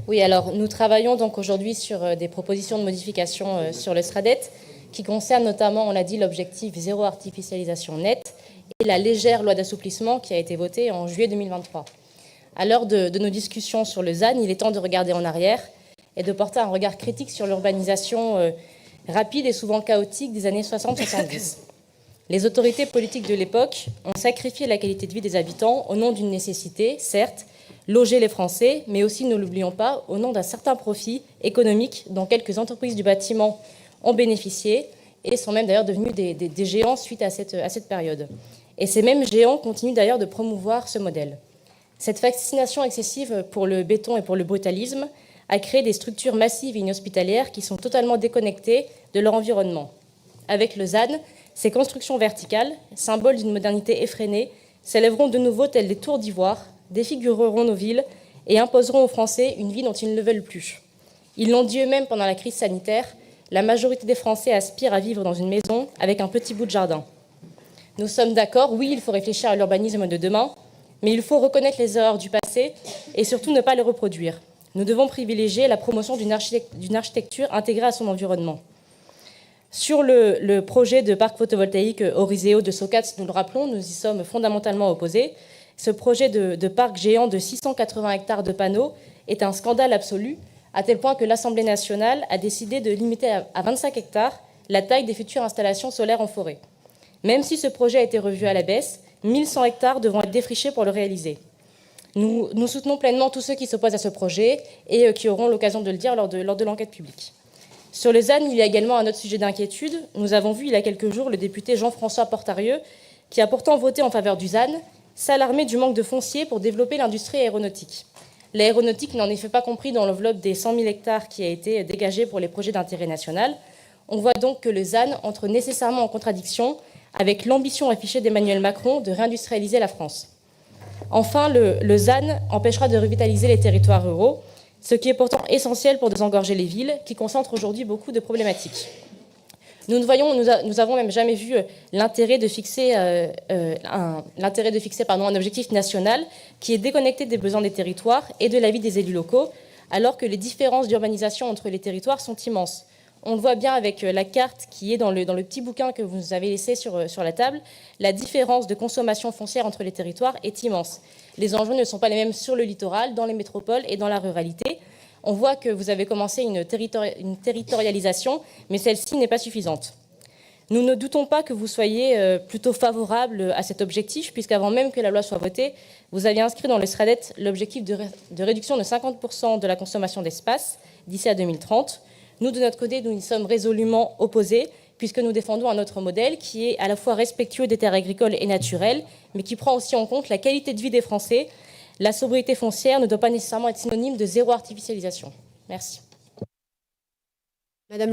Oui, alors nous travaillons donc aujourd'hui sur des propositions de modification sur le SRADET qui concernent notamment, on l'a dit, l'objectif zéro artificialisation nette et la légère loi d'assouplissement qui a été votée en juillet 2023. À l'heure de nos discussions sur le ZAN, il est temps de regarder en arrière et de porter un regard critique sur l'urbanisation rapide et souvent chaotique des années 60-70. Les autorités politiques de l'époque ont sacrifié la qualité de vie des habitants au nom d'une nécessité, certes, loger les Français, mais aussi, ne l'oublions pas, au nom d'un certain profit économique dont quelques entreprises du bâtiment ont bénéficié et sont même d'ailleurs devenus des géants suite à cette période. Et ces mêmes géants continuent d'ailleurs de promouvoir ce modèle. Cette fascination excessive pour le béton et pour le brutalisme a créé des structures massives et inhospitalières qui sont totalement déconnectées de leur environnement. Avec le ZAN, ces constructions verticales, symboles d'une modernité effrénée, s'élèveront de nouveau telles des tours d'ivoire, défigureront nos villes et imposeront aux Français une vie dont ils ne veulent plus. Ils l'ont dit eux-mêmes pendant la crise sanitaire, la majorité des Français aspirent à vivre dans une maison avec un petit bout de jardin. Nous sommes d'accord, oui, il faut réfléchir à l'urbanisme de demain, mais il faut reconnaître les erreurs du passé et surtout ne pas les reproduire. Nous devons privilégier la promotion d'une architecture intégrée à son environnement. Sur le projet de parc photovoltaïque Oriseo de Socats, nous le rappelons, nous y sommes fondamentalement opposés. Ce projet de parc géant de 680 hectares de panneaux est un scandale absolu, à tel point que l'Assemblée nationale a décidé de limiter à 25 hectares la taille des futures installations solaires en forêt. Même si ce projet a été revu à la baisse, 1100 hectares devront être défrichés pour le réaliser. Nous soutenons pleinement tous ceux qui s'opposent à ce projet et qui auront l'occasion de le dire lors de l'enquête publique. Sur le ZAN, il y a également un autre sujet d'inquiétude. Nous avons vu il y a quelques jours le député Jean-François Portarieux, qui a pourtant voté en faveur du ZAN, s'alarmer du manque de foncier pour développer l'industrie aéronautique. L'aéronautique n'est en effet pas compris dans l'enveloppe des 100 000 hectares qui a été dégagée pour les projets d'intérêt national. On voit donc que le ZAN entre nécessairement en contradiction avec l'ambition affichée d'Emmanuel Macron de réindustrialiser la France. Enfin, le ZAN empêchera de revitaliser les territoires ruraux, ce qui est pourtant essentiel pour désengorger les villes, qui concentrent aujourd'hui beaucoup de problématiques. Nous avons même jamais vu l'intérêt de fixer un objectif national qui est déconnecté des besoins des territoires et de la vie des élus locaux, alors que les différences d'urbanisation entre les territoires sont immenses. On le voit bien avec la carte qui est dans le petit bouquin que vous nous avez laissé sur la table. La différence de consommation foncière entre les territoires est immense. Les enjeux ne sont pas les mêmes sur le littoral, dans les métropoles et dans la ruralité. On voit que vous avez commencé une territorialisation, mais celle-ci n'est pas suffisante. Nous ne doutons pas que vous soyez plutôt favorable à cet objectif, puisqu'avant même que la loi soit votée, vous aviez inscrit dans le SRADET l'objectif de réduction de 50% de la consommation d'espace d'ici à 2030. Nous, de notre côté, nous y sommes résolument opposés, puisque nous défendons un autre modèle qui est à la fois respectueux des terres agricoles et naturelles, mais qui prend aussi en compte la qualité de vie des Français. La sobriété foncière ne doit pas nécessairement être synonyme de zéro artificialisation. Merci. Madame